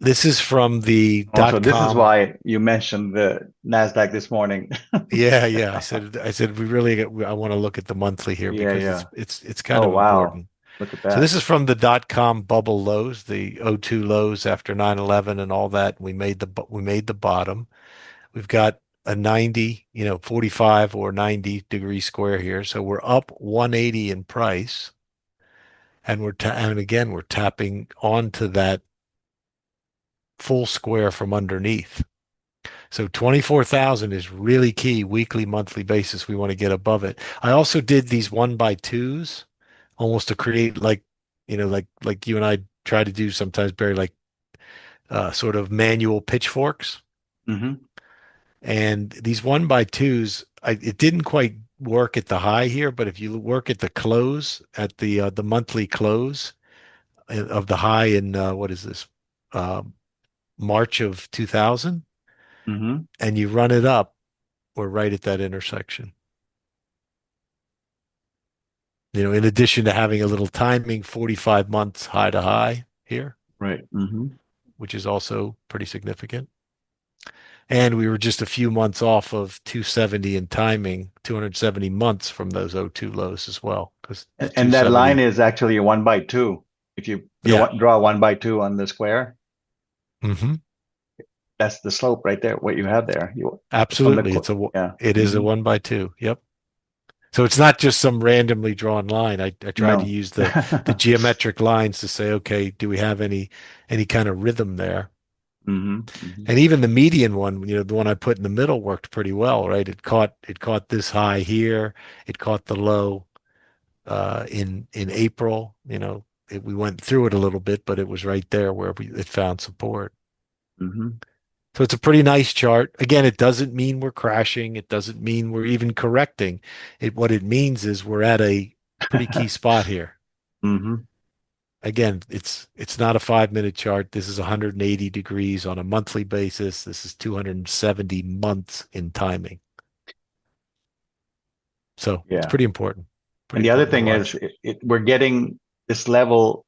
this is from the Also, dot this is com. why you mentioned the NASDAQ this morning. Yeah, yeah. I said I want to look at the monthly here Yeah, because yeah. it's kind Oh, of wow. important. Look at So this that. is from the dot com bubble lows, the '02 lows after 9/11 and all that. We made the bottom. We've got a 90, 45 or 90-degree square here. So we're up 180 in price, and and again we're tapping onto that full square from underneath. So 24,000 is really key weekly, monthly basis. We want to get above it. I also did these one by twos almost to create like you and I try to do sometimes, Barry, like sort of manual pitchforks. hmm And these one by twos, it didn't quite work at the high here, but if you work at the close, at the monthly close of the high in what is this? Uh, March of 2000, hmm and you run it up, we're right at that intersection. In addition to having a little timing, 45 months high to high here, Right. which is also pretty significant. And we were just a few months off of 270 in timing, 270 months from those '02 lows as well, because the And that line 270, is actually a 1 by 2. If you yeah. draw 1 by 2 on the square, Hmm. that's the slope right there. What you have there, you from the Absolutely. yeah. It is a 1 by 2. Yep. So it's not just some randomly drawn line. I tried to No. use the geometric lines to say, okay, do we have any kind of rhythm there? hmm And even the median one, the one I put in the middle worked pretty well, right? It caught this high here. It caught the low in April. We went through it a little bit, but it was right there where it found support. hmm So it's a pretty nice chart. Again, it doesn't mean we're crashing. It doesn't mean we're even correcting. What it means is we're at a pretty key spot here. hmm Again, it's not a 5-minute chart. This is 180 degrees on a monthly basis. This is 270 months in timing. So it's Yeah. pretty important. Pretty And the other important to thing is, watch. we're getting this level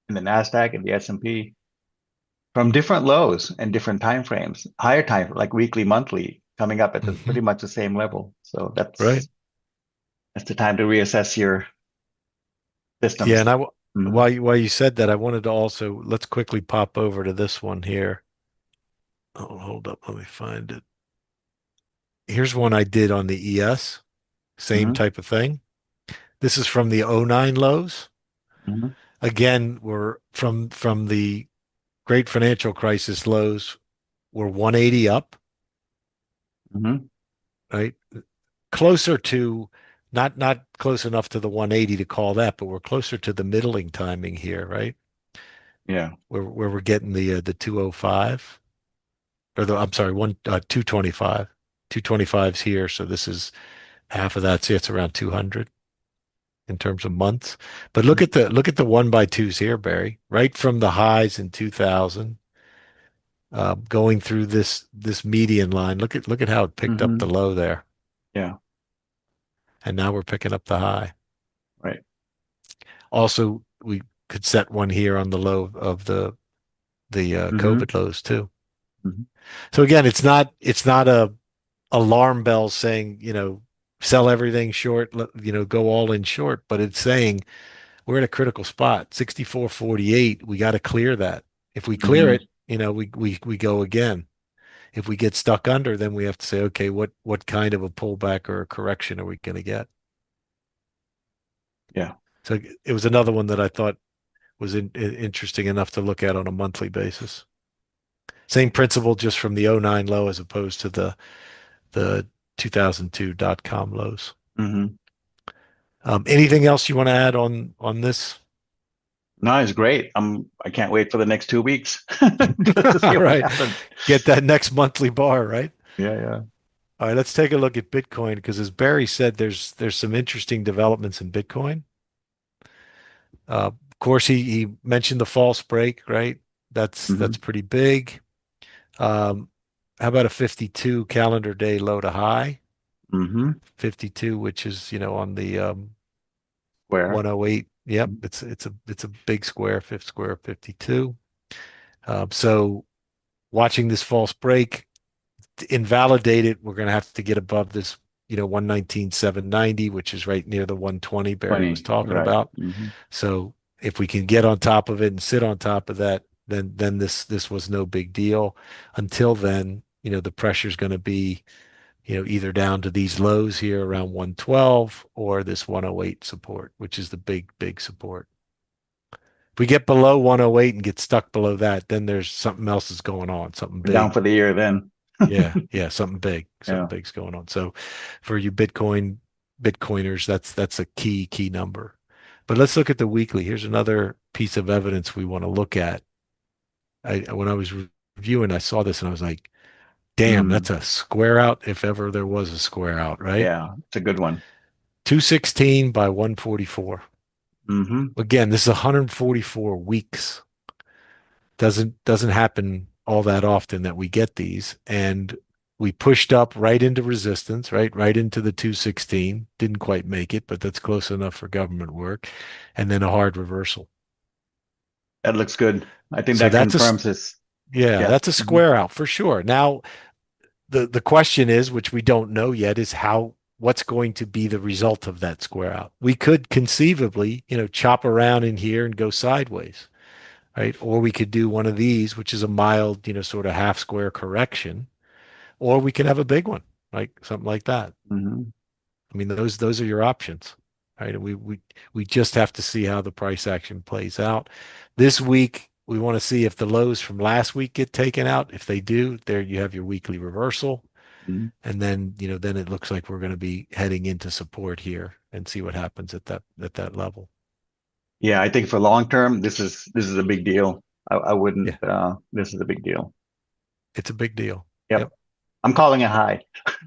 in the NASDAQ and the S&P from different lows and different time frames, higher time, like weekly, monthly, coming up at the Hmm. pretty much the same level. So Right. that's the time to reassess your Yeah. systems. And hmm while you said that, I wanted to also, let's quickly pop over to this one here. Oh, hold up. Let me find it. Here's one I did on the ES, same Hmm. type of thing. This is from the '09 lows. Hmm. Again, we're from the great financial crisis lows. We're 180 up, Hmm. right? Closer to not close enough to the 180 to call that, but we're closer to the middling timing here, right? Yeah. Where we're getting the 205 or the I'm sorry, 225. 225's here, so this is half of that. See, it's around 200 in terms of months. But look at the one by twos here, Barry. Right from the highs in 2000, going through this median line. Look at how it picked up the Hmm. low there, Yeah. and now we're picking up the high. Right. Also, we could set one here on the low of the Hmm. COVID lows too. Hmm. So again, it's not a alarm bell saying, sell everything short, go all in short, but it's saying we're at a critical spot, 64.48. We got to clear that. If we clear Hmm. it, we go again. If we get stuck under, then we have to say, okay, what kind of a pullback or a correction are we going to get? Yeah. So it was another one that I thought was interesting enough to look at on a monthly basis. Same principle, just from the '09 low as opposed to the 2002 dot-com lows. Hmm. Anything else you want to add on this? No, it's great. I can't wait for the next 2 weeks just to see All what right. happens. Get that next monthly bar, right? Yeah. Yeah. All right, let's take a look at Bitcoin because as Barry said, there's some interesting developments in Bitcoin. Of course, he mentioned the false break, right? That's Hmm. pretty big. Um, how about a 52 calendar day low to high? Hmm. 52, which is, on the Where? 108. Yep, it's a big square, fifth square, 52. So watching this false break to invalidate it, we're going to have to get above this, 119,790, which is right near the 120 Barry was 20. talking Right. about. Hmm. So if we can get on top of it and sit on top of that, then this was no big deal. Until then, the pressure is going to be, either down to these lows here around 112 or this 108 support, which is the big support. If we get below 108 and get stuck below that, then there's something else is going on, something We're down big. for the year then. Yeah, something big, something Yeah. big's going on. So for you Bitcoiners, that's a key number. But let's look at the weekly. Here's another piece of evidence we want to look at. When I was reviewing, I saw this and I was like, damn, that's Mm. a square out if ever there was a square out, right? Yeah. It's a good one. 216 by 144. Hmm. Again, this is 144 weeks. Doesn't happen all that often that we get these. And we pushed up right into resistance, right into the 216. Didn't quite make it, but that's close enough for government work. And then a hard reversal. That looks good. I think So that confirms this. yeah, Yeah. that's a Hmm. square out for sure. Now, the question is, which we don't know yet, is what's going to be the result of that square out. We could conceivably, chop around in here and go sideways, right? Or we could do one of these, which is a mild, sort of half square correction, or we could have a big one, like something like that. Hmm. I mean, those are your options, right? And we just have to see how the price action plays out. This week, we want to see if the lows from last week get taken out. If they do, there you have your weekly reversal. Hmm. And then, then it looks like we're going to be heading into support here and see what happens at that level. Yeah. I think for long term, this is a big deal. I wouldn't. Yeah, This is a big deal. it's a big deal. Yep. Yep. I'm calling it high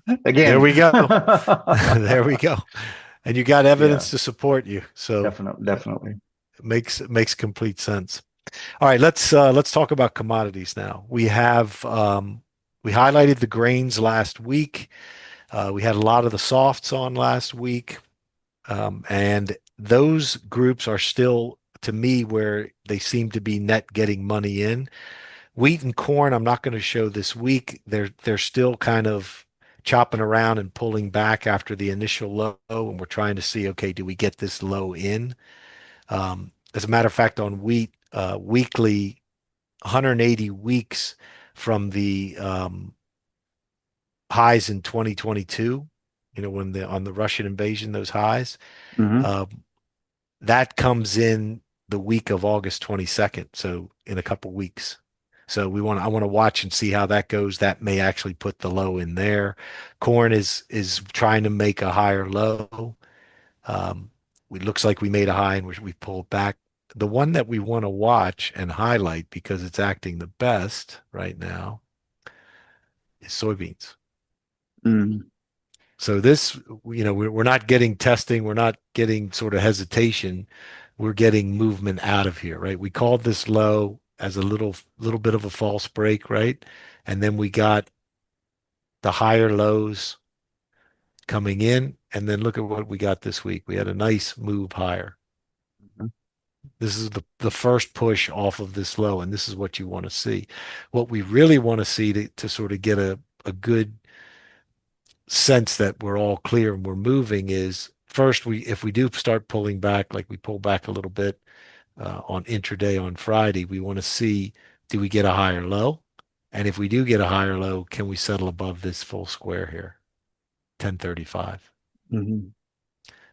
There again. we go. There we go. And you got Yeah. evidence to support you. So Definitely. Definitely. it makes complete sense. All right, let's talk about commodities now. We highlighted the grains last week. We had a lot of the softs on last week. And those groups are still, to me, where they seem to be net getting money in. Wheat and corn, I'm not going to show this week. They're still kind of chopping around and pulling back after the initial low, and we're trying to see, okay, do we get this low in? As a matter of fact, on wheat, weekly 180 weeks from the highs in 2022, when on the Russian invasion, those highs, Hmm. uh, that comes in the week of August 22nd. So in a couple weeks. So I want to watch and see how that goes. That may actually put the low in there. Corn is trying to make a higher low. It looks like we made a high and we pulled back. The one that we want to watch and highlight because it's acting the best right now is soybeans. Hmm. So this, we're not getting testing, we're not getting sort of hesitation, we're getting movement out of here, right? We called this low as a little bit of a false break, right? And then we got the higher lows coming in, and then look at what we got this week. We had a nice move higher. This is the first push off of this low, and this is what you want to see. What we really want to see to sort of get a good sense that we're all clear and we're moving is first if we do start pulling back, like we pull back a little bit on intraday on Friday, we want to see, do we get a higher low? And if we do get a higher low, can we settle above this full square here, 1035? Hmm.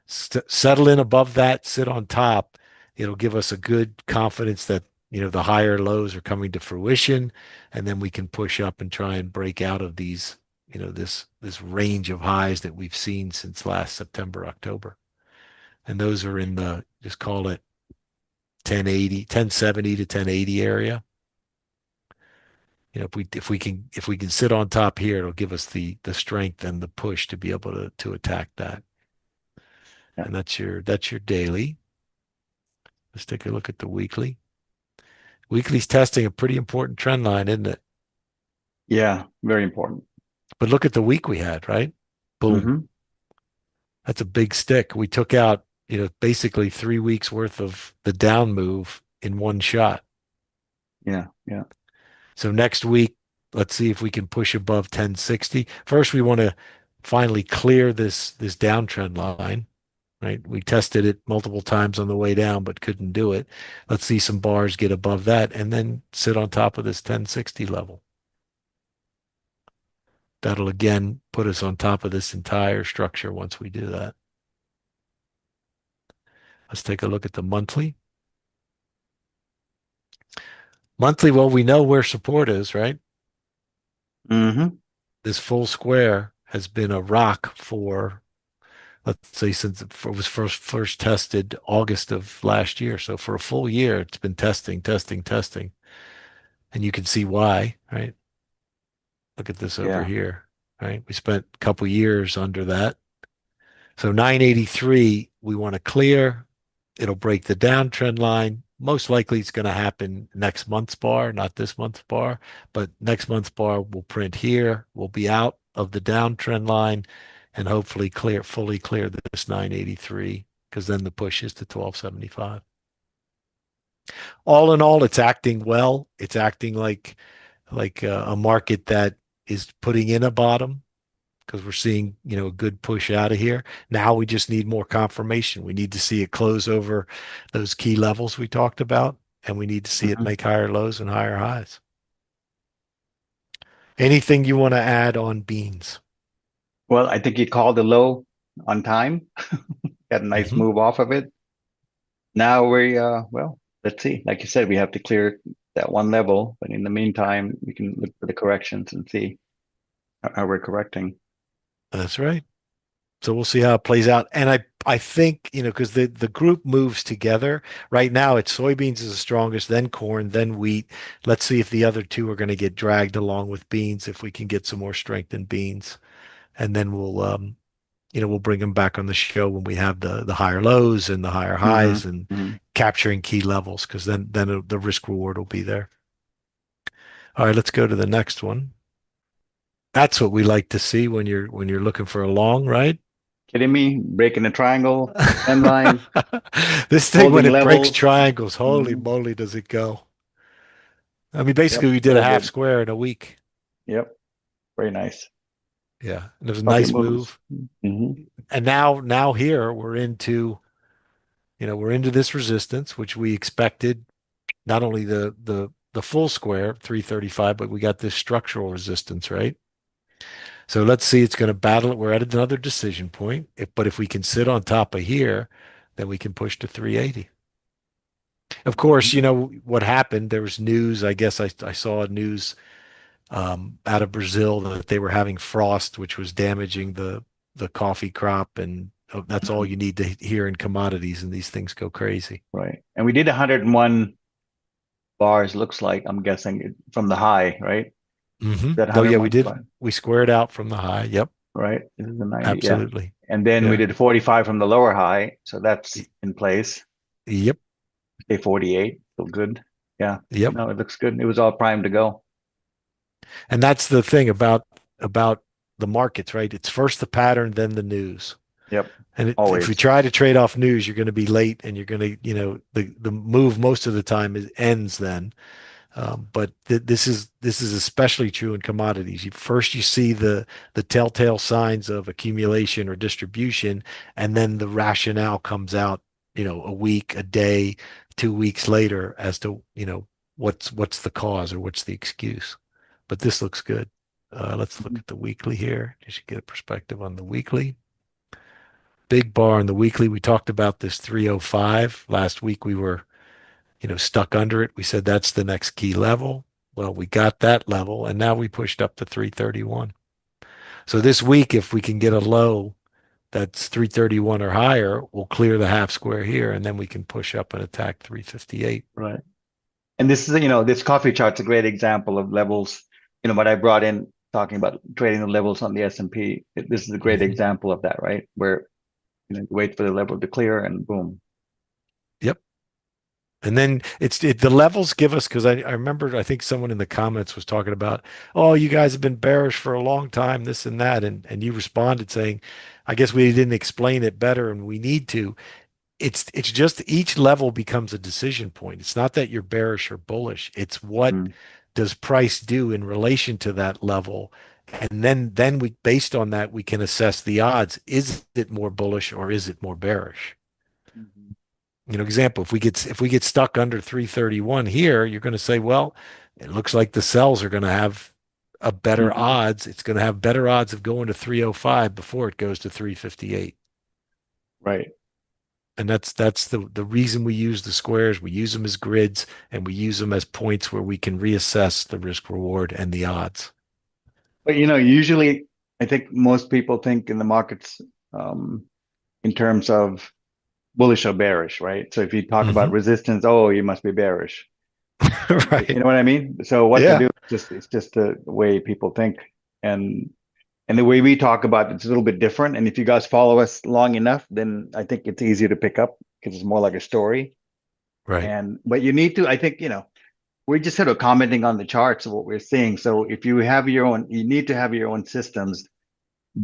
Settle in above that, sit on top. It'll give us a good confidence that the higher lows are coming to fruition, and then we can push up and try and break out of these, this range of highs that we've seen since last September, October. And those are in the, just call it 1080, 1070 to 1080 area. If we can sit on top here, it'll give us the strength and the push to be able to attack that. Yeah. And that's your daily. Let's take a look at the weekly. Weekly's testing a pretty important trend line, isn't it? Yeah, very important. But look at the week we had, right? Boom. Hmm. That's a big stick. We took out, basically 3 weeks worth of the down move in one shot. Yeah, yeah. So next week, let's see if we can push above 1060. First, we want to finally clear this downtrend line, right? We tested it multiple times on the way down, but couldn't do it. Let's see some bars get above that and then sit on top of this 1060 level. That'll again put us on top of this entire structure once we do that. Let's take a look at the monthly. Monthly, well, we know where support is, right? Hmm. This full square has been a rock for, let's say, since it was first tested August of last year. So for a full year, it's been testing, testing, testing. And you can see why, right? Look at this over Yeah. here, right? We spent a couple years under that. So 983, we want to clear. It'll break the downtrend line. Most likely it's going to happen next month's bar, not this month's bar, but next month's bar will print here. We'll be out of the downtrend line and hopefully fully clear this 983 because then the push is to 1275. All in all, it's acting well. It's acting like a market that is putting in a bottom because we're seeing, a good push out of here. Now we just need more confirmation. We need to see it close over those key levels we talked about, and we need to see it Hmm. make higher lows and higher highs. Anything you want to add on beans? Well, I think you called the low on time. Got a nice Hmm. move off of it. Now well, let's see. Like you said, we have to clear that one level, but in the meantime, we can look for the corrections and see how we're correcting. That's right. So we'll see how it plays out. And I think, because the group moves together. Right now, it's soybeans is the strongest, then corn, then wheat. Let's see if the other two are going to get dragged along with beans, if we can get some more strength in beans. And then we'll bring them back on the show when we have the higher lows and the higher Hmm. highs and Hmm. capturing key levels, because then the risk reward will be there. All right, let's go to the next one. That's what we like to see when you're looking for a long, right? Kidding me? Breaking the triangle, trend line, This thing, when holding it breaks levels. triangles, holy Hmm. moly, does it go. I mean, Yep, basically, we did a very half good. square in a week. Yep, very nice. Yeah, and it was a Profit nice moves. move. Hmm. And now here we're into this resistance, which we expected. Not only the full square 335, but we got this structural resistance, right? So let's see, it's going to battle it. We're at another decision point. But if we can sit on top of here, then we can push to 380. Of course, you Mhm. know what happened. There was news. I guess I saw news out of Brazil that they were having frost, which was damaging the coffee crop, and that's all Mhm. you need to hear in commodities, and these things go crazy. Right. And we did 101 bars, looks like, I'm guessing from the high, right? That Oh yeah, 101 bar, we squared out from the high. Yep, right? This is the 90, yeah. absolutely. And then we Yeah. did 45 from the lower high, so that's Y- in place. Yep. Say 48, still good. Yeah. Yep. No, it looks good. It was all primed to go. And that's the thing about the markets, right? It's first the pattern, then the news. Yep. And if we Always. try to trade off news, you're going to be late, and you're going to, the move most of the time ends then. But this is especially true in commodities. First, you see the telltale signs of accumulation or distribution, and then the rationale comes out, a week, a day, 2 weeks later as to, what's the cause or what's the excuse. But this looks good. Let's look Mhm. at the weekly here. You should get a perspective on the weekly. Big bar on the weekly. We talked about this 305 last week. We were stuck under it. We said that's the next key level. Well, we got that level, and now we pushed up to 331. So this week, if we can get a low that's 331 or higher, we'll clear the half square here, and then we can push up and attack 358. Right. And this is, this coffee chart's a great example of levels. What I brought in talking about trading the levels on the S&P. This is a great Mm-hmm. example of that, right? Where, you wait for the level to clear and boom. Yep. And then the levels give us, because I remember, I think someone in the comments was talking about, oh, you guys have been bearish for a long time, this and that. And you responded saying, I guess we didn't explain it better and we need to. It's just each level becomes a decision point. It's not that you're bearish or bullish. It's what Mm, does price do in relation to that level. And then we based on that we can assess the odds. Is it more bullish or is it more bearish? mhm, Example, if we get stuck under 331 here, you're going to say, well, it looks like the sells are going to have a better mhm. odds. It's going to have better odds of going to 305 before it goes to 358. Right. And that's the reason we use the squares. We use them as grids, and we use them as points where we can reassess the risk reward and the odds. But usually I think most people think in the markets um, in terms of bullish or bearish, right? So if you talk about Hmm. resistance, oh, you must be bearish. You Right. know what I mean? So what to Yeah. do? It's just the way people think, and and the way we talk about it's a little bit different. And if you guys follow us long enough, then I think it's easier to pick up because it's more like a story. Right. And but you need to, I think, we're just sort of commenting on the charts of what we're seeing. So if you have your own, you need to have your own systems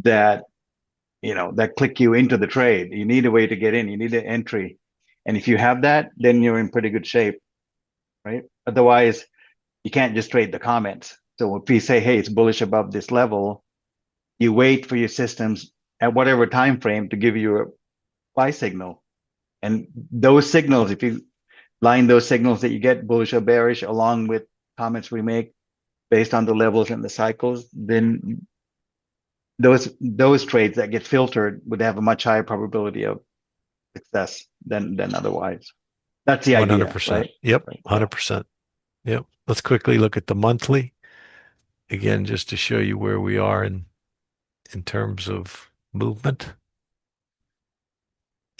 that that click you into the trade. You need a way to get in. You need an entry, and if you have that, then you're in pretty good shape, right? Otherwise, you can't just trade the comments. So if we say, hey, it's bullish above this level, you wait for your systems at whatever time frame to give you a buy signal. And those signals, if you line those signals that you get bullish or bearish along with comments we make based on the levels and the cycles, then those trades that get filtered would have a much higher probability of success than otherwise. That's the idea, 100%. right? Yep. Right. Yeah. 100%. Yep. Let's quickly look at the monthly again, just to show you where we are in terms of movement.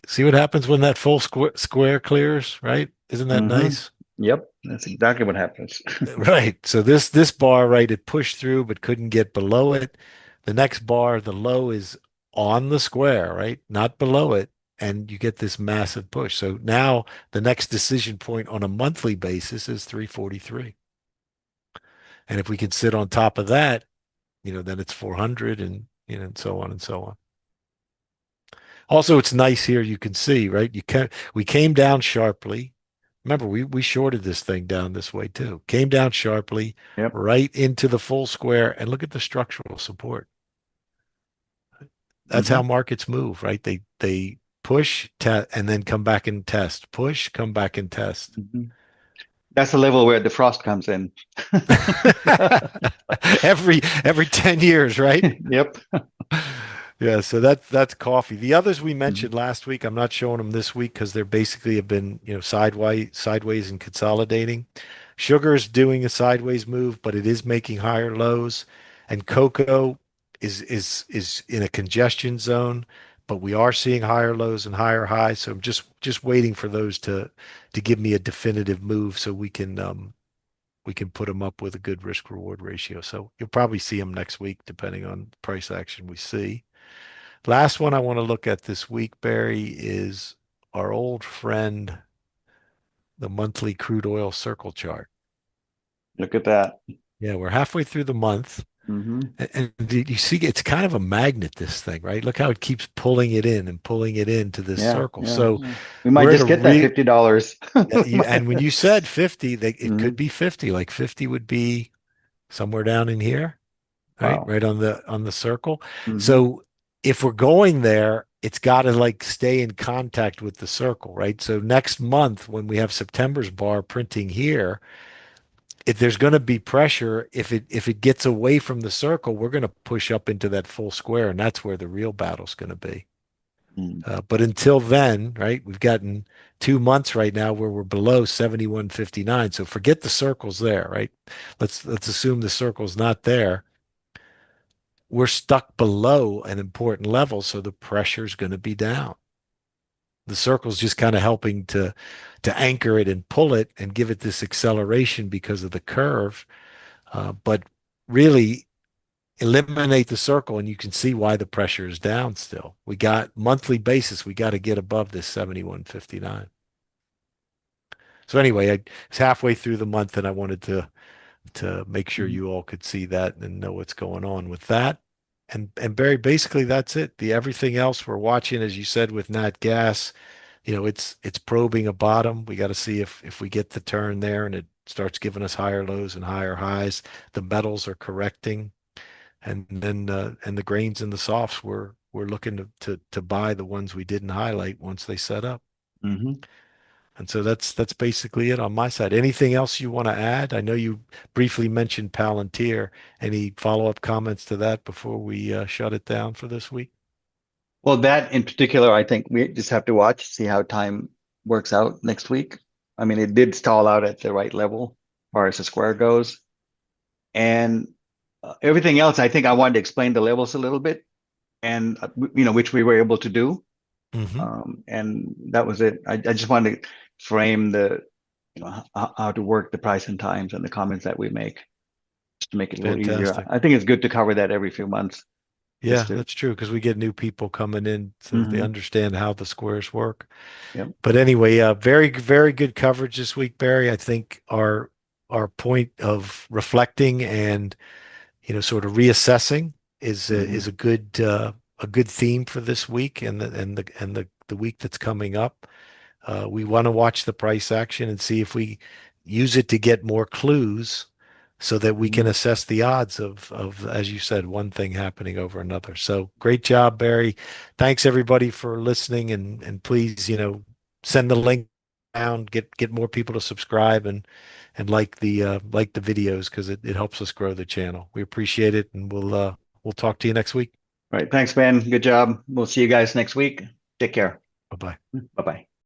See what happens when that full square clears, right? Isn't that Hmm. nice? Yep. That's exactly what happens. Right. So this bar, right, it pushed through but couldn't get below it. The next bar, the low is on the square, right? Not below it. And you get this massive push. So now the next decision point on a monthly basis is 343. And if we can sit on top of that, then it's 400 and so on and so on. Also, it's nice here. You can see, right? We came down sharply. Remember, we shorted this thing down this way too. Came down sharply Yep. right into the full square, and look at the structural support. That's how Hmm. markets move, right? They push, and then come back and test. Push, come back and test. Hmm. That's the level where the frost comes in. Every 10 years, right? Yep. Yeah, so that's coffee. The others we Mhm. mentioned last week, I'm not showing them this week because they're basically have been, sideways and consolidating. Sugar is doing a sideways move, but it is making higher lows. And cocoa is in a congestion zone, but we are seeing higher lows and higher highs. So I'm just waiting for those to give me a definitive move so we can put them up with a good risk reward ratio. So you'll probably see them next week, depending on the price action we see. Last one I want to look at this week, Barry, is our old friend, the monthly crude oil circle chart. Look at that. Yeah, we're halfway through the month. Hmm. And you see, it's kind of a magnet, this thing, right? Look how it keeps pulling it in and pulling it into this Yeah, circle. yeah. So We might we're at a just get that real, $50. and when you said 50, it could Hmm. be 50, like 50 would be somewhere down in here. Right? Wow. Right on the circle. Hmm. So if we're going there, it's got to like stay in contact with the circle, right? So next month when we have September's bar printing here, if there's going to be pressure, if it gets away from the circle, we're going to push up into that full square, and that's where the real battle's going to be. But until then, right, we've gotten 2 months right now where we're below 71.59. So forget the circles there, right? Let's assume the circle's not there. We're stuck below an important level, so the pressure is going to be down. The circle's just kind of helping to anchor it and pull it and give it this acceleration because of the curve. But really eliminate the circle and you can see why the pressure is down still. We got monthly basis, we got to get above this 71.59. So anyway, it's halfway through the month and I wanted to make sure Hmm. you all could see that and know what's going on with that. And Barry, basically that's it. The everything else we're watching, as you said, with Nat Gas, it's probing a bottom. We got to see if we get the turn there and it starts giving us higher lows and higher highs. The metals are correcting, and then and the grains and the softs we're looking to buy the ones we didn't highlight once they set up. Hmm. And so that's basically it on my side. Anything else you want to add? I know you briefly mentioned Palantir. Any follow-up comments to that before we shut it down for this week? Well, that in particular, I think we just have to watch, see how time works out next week. I mean, it did stall out at the right level as far as the square goes. And everything else, I think I wanted to explain the levels a little bit and, which we were able to do. Hmm. And that was it. I just wanted to frame how to work the price and times and the comments that we make just to make it a little easier. Fantastic. I think it's good to cover that every few months just Yeah, to, that's true because we get new people coming in so that they hmm. understand how the squares work. Yep. But anyway, very, very good coverage this week, Barry. I think our point of reflecting and sort of reassessing is Hmm. a good theme for this week and the week that's coming up. We want to watch the price action and see if we use it to get more clues so that we can Hmm. assess the odds of, as you said, one thing happening over another. So great job, Barry. Thanks everybody for listening and please, send the link down, get more people to subscribe and like the videos because it helps us grow the channel. We appreciate it and we'll talk to you next week. Right. Thanks, man. Good job. We'll see you guys next week. Take care. Bye bye. Bye bye.